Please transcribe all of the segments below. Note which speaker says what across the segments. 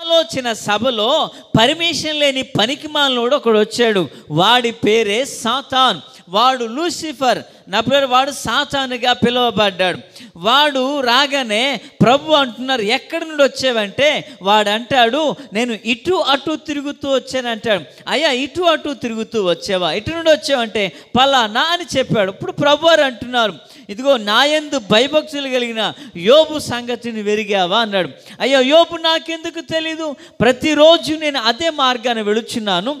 Speaker 1: ఆలోచన సభలో పర్మిషన్ లేని పనికిమాలినోడు ఒకడు వచ్చాడు. వాడి పేరే సాతాన్. వాడు లూసిఫర్, నా పేరు, వాడు సాతానుగా పిలువబడ్డాడు. వాడు రాగానే ప్రభు అంటున్నారు, ఎక్కడి నుండి వచ్చావంటే వాడు అంటాడు, నేను ఇటు అటు తిరుగుతూ వచ్చానంటాడు. అయ్యా, ఇటు అటు తిరుగుతూ వచ్చావా? ఇటు నుండి వచ్చావంటే పలానా అని చెప్పాడు. ఇప్పుడు ప్రభు వారు అంటున్నారు, ఇదిగో నాయందు భయభక్తులు కలిగిన యోబు సంగతిని వెరిగావా అన్నాడు. అయ్యో, యోబు నాకెందుకు తెలీదు? ప్రతిరోజు నేను అదే మార్గాన్ని వెళుచున్నాను,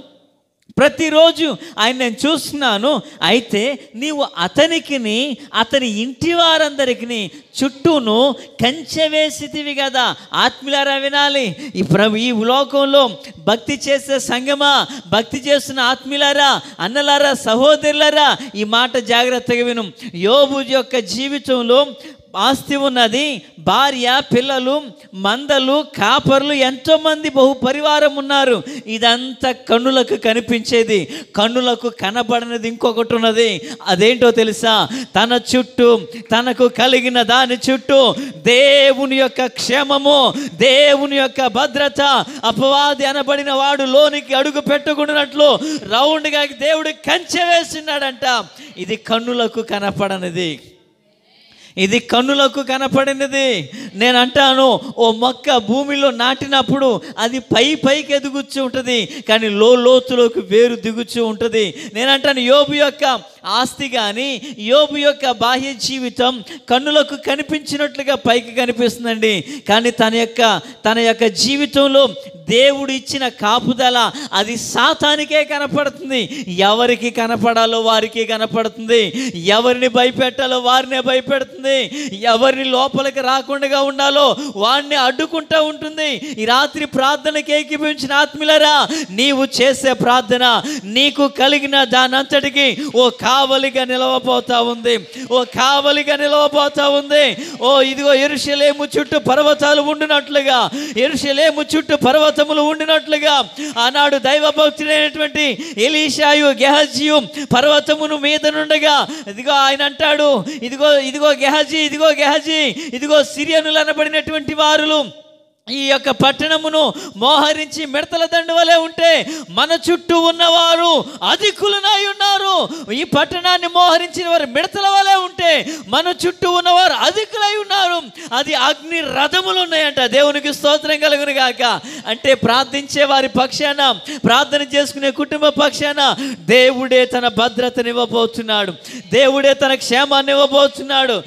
Speaker 1: ప్రతిరోజు ఆయన నేను చూస్తున్నాను. అయితే నీవు అతనికిని అతని ఇంటి వారందరికీ చుట్టూను కంచె వేసితివి కదా. ఆత్మీయులారా వినాలి, ఈ లోకంలో భక్తి చేసే సంగమా, భక్తి చేస్తున్న ఆత్మీయులారా, అన్నలారా, సహోదరులారా, ఈ మాట జాగ్రత్తగా విను. యోబు యొక్క జీవితంలో ఆస్తి ఉన్నది, భార్య, పిల్లలు, మందలు, కాపర్లు, ఎంతోమంది బహు పరివారం ఉన్నారు. ఇదంతా కన్నులకు కనిపించేది. కన్నులకు కనబడినది ఇంకొకటి ఉన్నది. అదేంటో తెలుసా? తన చుట్టూ, తనకు కలిగిన దాని చుట్టూ దేవుని యొక్క క్షేమము, దేవుని యొక్క భద్రత, అపవాది అనబడిన వాడు లోనికి అడుగు పెట్టుకున్నట్లు రౌండ్గా దేవుడు కంచె వేస్తున్నాడంట. ఇది కన్నులకు కనపడనిది, ఇది కన్నులకు కనపడినది. నేను అంటాను, ఓ మొక్క భూమిలో నాటినప్పుడు అది పైకి ఎదుగుచ్చు ఉంటుంది, కానీ లోతులోకి వేరు దిగుచూ ఉంటుంది. నేను అంటాను, యోబు యొక్క ఆస్తి కానీ, యోబు యొక్క బాహ్య జీవితం కన్నులకు కనిపించినట్లుగా పైకి కనిపిస్తుందండి, కానీ తన యొక్క జీవితంలో దేవుడు ఇచ్చిన కాపుదల అది సాతానికే కనపడుతుంది. ఎవరికి కనపడాలో వారికి కనపడుతుంది, ఎవరిని భయపెట్టాలో వారినే భయపెడుతుంది, ఎవరిని లోపలికి రాకుండా ఉండాలో వాడిని అడ్డుకుంటూ ఉంటుంది. ఈ రాత్రి ప్రార్థనకి ఏకీభవించిన ఆత్మీయులారా, నీవు చేసే ప్రార్థన నీకు కలిగిన దానంతటికి ఓ కావలిగా నిలవబోతా ఉంది, ఓ కావలిగా నిలవబోతా ఉంది. ఓ ఇదిగో యెరూషలేము చుట్టూ పర్వతాలు ఉండినట్లుగా, యెరూషలేము చుట్టూ పర్వతములు ఉండినట్లుగా ఆనాడు దైవభక్తుడైనటువంటి ఎలీషాయు, గెహజీయు పర్వతమును మీద నుండగా ఇదిగో ఆయన అంటాడు, ఇదిగో గెహజీ, ఇదిగో సిరియనులు అనబడినటువంటి వారులు ఈ యొక్క పట్టణమును మోహరించి మిడతల దండు వలె ఉంటే మన చుట్టూ ఉన్నవారు అధికులనై ఉన్నారు. ఈ పట్టణాన్ని మోహరించిన వారు మిడతల వలె ఉంటే మన చుట్టూ ఉన్నవారు అధికులై ఉన్నారు. అది అగ్ని రథములు ఉన్నాయంట. దేవునికి స్తోత్రం కలుగును గాక. అంటే ప్రార్థించే వారి పక్షాన, ప్రార్థన చేసుకునే కుటుంబ పక్షాన దేవుడే తన భద్రతనివ్వబోతున్నాడు, దేవుడే తన క్షేమాన్ని ఇవ్వబోతున్నాడు.